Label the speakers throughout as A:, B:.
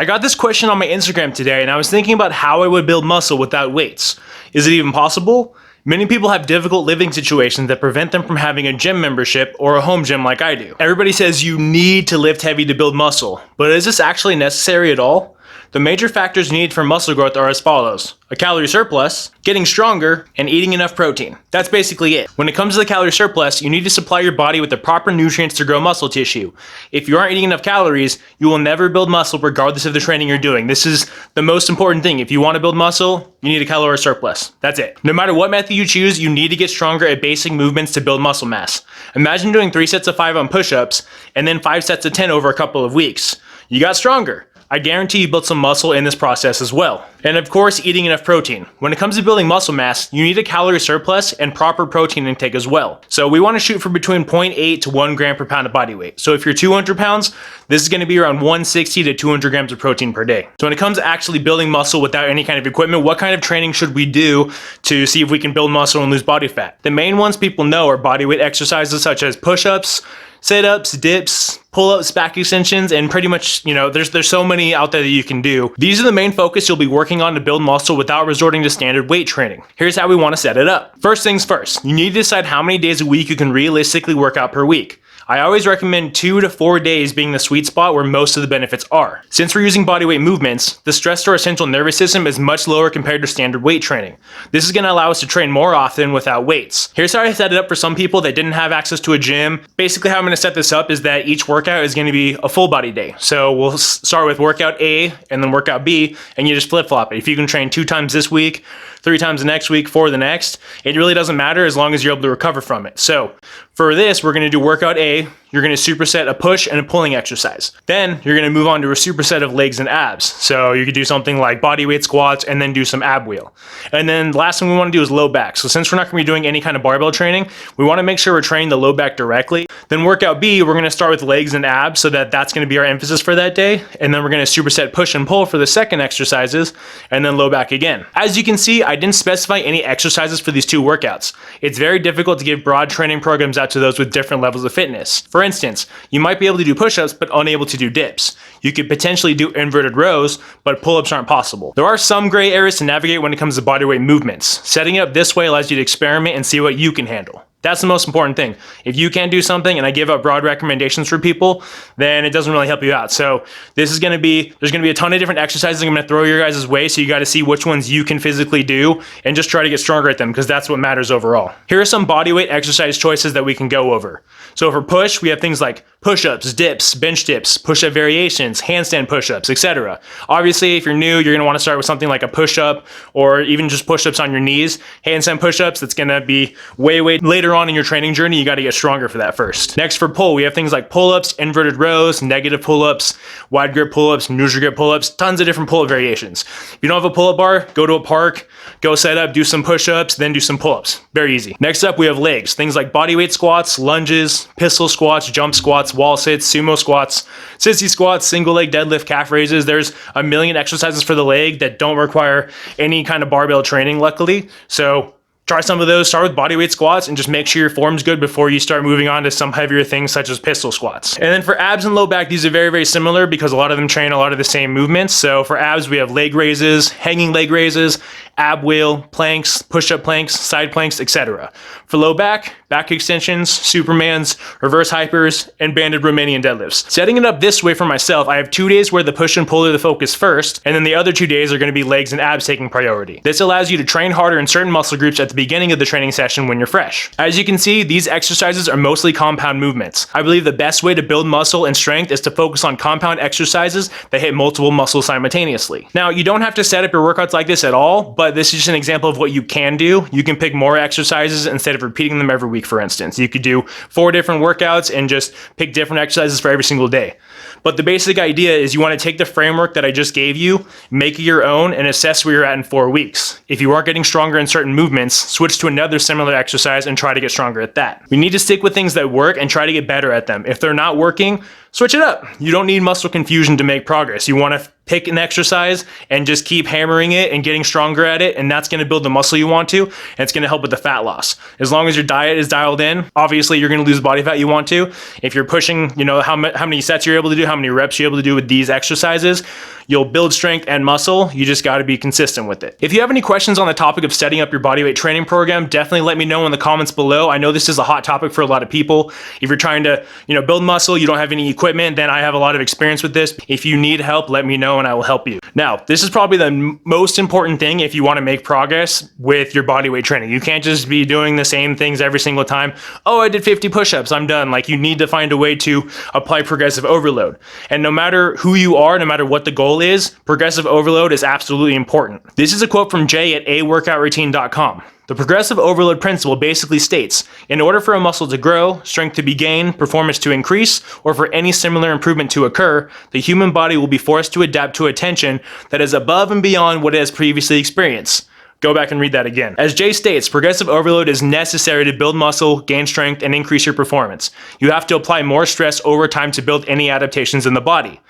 A: I got this question on my Instagram today and I was thinking about how I would build muscle without weights. Is it even possible? Many people have difficult living situations that prevent them from having a gym membership or a home gym like I do. Everybody says you need to lift heavy to build muscle, but is this actually necessary at all? The major factors needed for muscle growth are as follows: a calorie surplus, getting stronger, and eating enough protein. That's basically it. When it comes to the calorie surplus, you need to supply your body with the proper nutrients to grow muscle tissue. If you aren't eating enough calories, you will never build muscle regardless of the training you're doing. This is the most important thing. If you want to build muscle, you need a calorie surplus. That's it. No matter what method you choose, you need to get stronger at basic movements to build muscle mass. Imagine doing 3 sets of 5 on push-ups and then 5 sets of 10 over a couple of weeks. You got stronger. I guarantee you built some muscle in this process as well. And of course, eating enough protein. When it comes to building muscle mass, you need a calorie surplus and proper protein intake as well. So we want to shoot for between 0.8 to 1 gram per pound of body weight. So if you're 200 pounds, this is going to be around 160 to 200 grams of protein per day. So when it comes to actually building muscle without any kind of equipment, what kind of training should we do to see if we can build muscle and lose body fat? The main ones people know are bodyweight exercises such as push-ups, sit-ups, dips, pull-ups, back extensions, and pretty much, there's so many out there that you can do. These are the main focus you'll be working on to build muscle without resorting to standard weight training. Here's how we want to set it up. First things first, you need to decide how many days a week you can realistically work out per week. I always recommend 2 to 4 days being the sweet spot where most of the benefits are. Since we're using bodyweight movements, the stress to our central nervous system is much lower compared to standard weight training. This is going to allow us to train more often without weights. Here's how I set it up for some people that didn't have access to a gym. Basically how I'm going to set this up is that each workout is going to be a full body day. So we'll start with workout A and then workout B, and you just flip-flop it. If you can train 2 times this week, 3 times the next week, 4 the next, it really doesn't matter as long as you're able to recover from it. So for this, we're going to do workout A. You're going to superset a push and a pulling exercise. Then you're going to move on to a superset of legs and abs. So you could do something like bodyweight squats and then do some ab wheel. And then the last thing we want to do is low back. So since we're not going to be doing any kind of barbell training, we want to make sure we're training the low back directly. Then workout B, we're going to start with legs and abs so that's going to be our emphasis for that day. And then we're going to superset push and pull for the second exercises and then low back again. As you can see, I didn't specify any exercises for these 2 workouts. It's very difficult to give broad training programs out to those with different levels of fitness. For instance, you might be able to do push-ups but unable to do dips. You could potentially do inverted rows, but pull-ups aren't possible. There are some gray areas to navigate when it comes to bodyweight movements. Setting it up this way allows you to experiment and see what you can handle. That's the most important thing. If you can't do something and I give out broad recommendations for people, then it doesn't really help you out. So there's going to be a ton of different exercises I'm going to throw your guys' way, so you got to see which ones you can physically do and just try to get stronger at them because that's what matters overall. Here are some bodyweight exercise choices that we can go over. So for push, we have things like push-ups, dips, bench dips, push-up variations, handstand push-ups, etc. Obviously, if you're new, you're going to want to start with something like a push-up or even just push-ups on your knees. Handstand push-ups, that's going to be way later on in your training journey. You got to get stronger for that first. Next, for pull, we have things like pull-ups, inverted rows, negative pull-ups, wide grip pull-ups, neutral grip pull-ups, tons of different pull-up variations. If you don't have a pull-up bar, go to a park, go set up, do some push-ups, then do some pull-ups. Very easy. Next up, we have legs. Things like bodyweight squats, lunges, pistol squats, jump squats, wall sits, sumo squats, sissy squats, single leg deadlift, calf raises. There's a million exercises for the leg that don't require any kind of barbell training, luckily. So try some of those. Start with bodyweight squats and just make sure your form's good before you start moving on to some heavier things such as pistol squats. And then for abs and low back, these are very similar because a lot of them train a lot of the same movements. So for abs, we have leg raises, hanging leg raises, ab wheel, planks, push-up planks, side planks, etc. For low back, back extensions, supermans, reverse hypers, and banded Romanian deadlifts. Setting it up this way for myself, I have 2 days where the push and pull are the focus first, and then the other 2 days are going to be legs and abs taking priority. This allows you to train harder in certain muscle groups at the beginning of the training session when you're fresh. As you can see, these exercises are mostly compound movements. I believe the best way to build muscle and strength is to focus on compound exercises that hit multiple muscles simultaneously. Now, you don't have to set up your workouts like this at all, but this is just an example of what you can do. You can pick more exercises instead of repeating them every week, for instance. You could do 4 different workouts and just pick different exercises for every single day. But the basic idea is you want to take the framework that I just gave you, make it your own, and assess where you're at in 4 weeks. If you aren't getting stronger in certain movements, switch to another similar exercise and try to get stronger at that. We need to stick with things that work and try to get better at them. If they're not working, switch it up. You don't need muscle confusion to make progress. You want to pick an exercise and just keep hammering it and getting stronger at it, and that's going to build the muscle you want to, and it's going to help with the fat loss. As long as your diet is dialed in, obviously you're going to lose body fat you want to. If you're pushing, how many sets you're able to do, how many reps you're able to do with these exercises, you'll build strength and muscle. You just got to be consistent with it. If you have any questions on the topic of setting up your bodyweight training program, definitely let me know in the comments below. I know this is a hot topic for a lot of people. If you're trying to, build muscle, you don't have any equipment, then I have a lot of experience with this. If you need help, let me know and I will help you. Now, this is probably the most important thing if you want to make progress with your bodyweight training. You can't just be doing the same things every single time. Oh, I did 50 push-ups, I'm done. Like, you need to find a way to apply progressive overload. And no matter who you are, no matter what the goal is, progressive overload is absolutely important. This is a quote from Jay at aworkoutroutine.com. The progressive overload principle basically states, in order for a muscle to grow, strength to be gained, performance to increase, or for any similar improvement to occur, the human body will be forced to adapt to a tension that is above and beyond what it has previously experienced. Go back and read that again. As Jay states, progressive overload is necessary to build muscle, gain strength, and increase your performance. You have to apply more stress over time to build any adaptations in the body.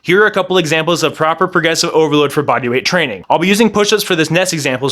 A: Here are a couple examples of proper progressive overload for bodyweight training. I'll be using push-ups for this next example.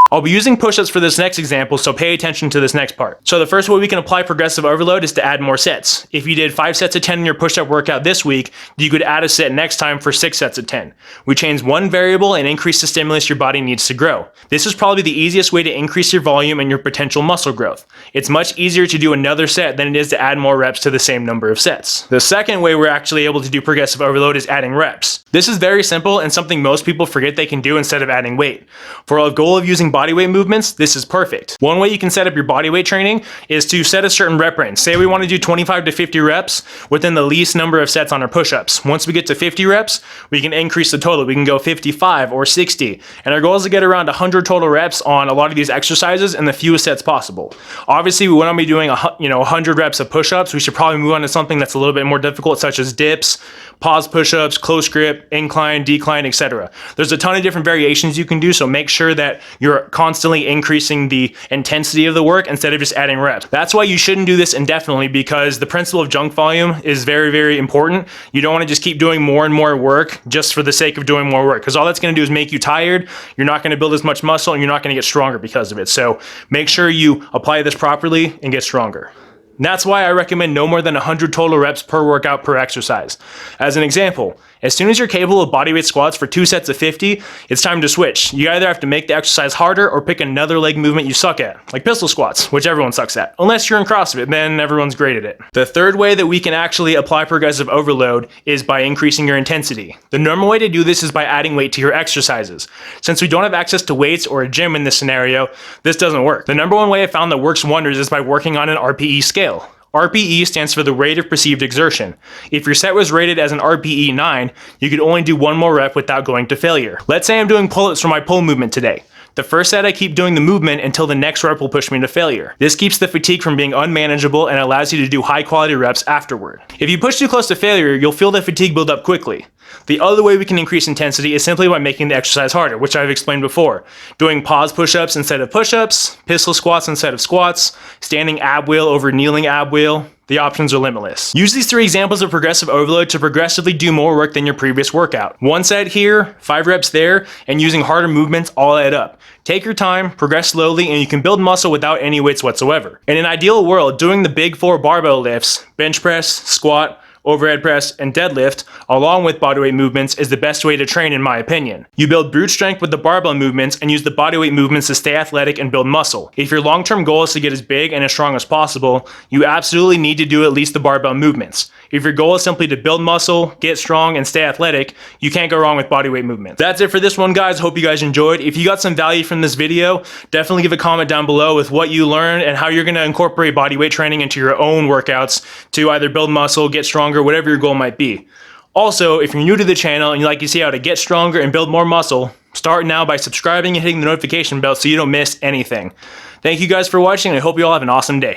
A: I'll be using push-ups for this next example, so pay attention to this next part. So the first way we can apply progressive overload is to add more sets. If you did 5 sets of 10 in your push-up workout this week, you could add a set next time for 6 sets of 10. We change one variable and increase the stimulus your body needs to grow. This is probably the easiest way to increase your volume and your potential muscle growth. It's much easier to do another set than it is to add more reps to the same number of sets. The second way we're actually able to do progressive overload is adding reps. This is very simple and something most people forget they can do instead of adding weight. For a goal of using bodyweight movements, this is perfect. One way you can set up your bodyweight training is to set a certain rep range. Say we want to do 25 to 50 reps within the least number of sets on our push-ups. Once we get to 50 reps, we can increase the total. We can go 55 or 60. And our goal is to get around 100 total reps on a lot of these exercises in the fewest sets possible. Obviously, we want to be doing 100 reps of push-ups. We should probably move on to something that's a little bit more difficult, such as dips, pause push-ups, close grip, incline, decline, etc. There's a ton of different variations you can do, so make sure that you're constantly increasing the intensity of the work instead of just adding reps. That's why you shouldn't do this indefinitely, because the principle of junk volume is very, very important. You don't want to just keep doing more and more work just for the sake of doing more work, because all that's going to do is make you tired. You're not going to build as much muscle and you're not going to get stronger because of it. So make sure you apply this properly and get stronger. And that's why I recommend no more than 100 total reps per workout per exercise. As an example, as soon as you're capable of bodyweight squats for 2 sets of 50, it's time to switch. You either have to make the exercise harder or pick another leg movement you suck at, like pistol squats, which everyone sucks at. Unless you're in CrossFit, then everyone's great at it. The third way that we can actually apply progressive overload is by increasing your intensity. The normal way to do this is by adding weight to your exercises. Since we don't have access to weights or a gym in this scenario, this doesn't work. The number one way I found that works wonders is by working on an RPE scale. RPE stands for the rate of perceived exertion. If your set was rated as an RPE 9, you could only do one more rep without going to failure. Let's say I'm doing pull-ups for my pull movement today. The first set I keep doing the movement until the next rep will push me to failure. This keeps the fatigue from being unmanageable and allows you to do high quality reps afterward. If you push too close to failure, you'll feel the fatigue build up quickly. The other way we can increase intensity is simply by making the exercise harder, which I've explained before. Doing pause push-ups instead of push-ups, pistol squats instead of squats, standing ab wheel over kneeling ab wheel. The options are limitless. Use these 3 examples of progressive overload to progressively do more work than your previous workout. 1 set here, 5 reps there, and using harder movements all add up. Take your time, progress slowly, and you can build muscle without any weights whatsoever. In an ideal world, doing the big 4 barbell lifts, bench press, squat, overhead press, and deadlift, along with bodyweight movements, is the best way to train in my opinion. You build brute strength with the barbell movements and use the bodyweight movements to stay athletic and build muscle. If your long-term goal is to get as big and as strong as possible, you absolutely need to do at least the barbell movements. If your goal is simply to build muscle, get strong, and stay athletic, you can't go wrong with bodyweight movements. That's it for this one, guys. Hope you guys enjoyed. If you got some value from this video, definitely give a comment down below with what you learned and how you're going to incorporate bodyweight training into your own workouts to either build muscle, get stronger, whatever your goal might be. Also, if you're new to the channel and you'd like to see how to get stronger and build more muscle, start now by subscribing and hitting the notification bell so you don't miss anything. Thank you guys for watching, and I hope you all have an awesome day.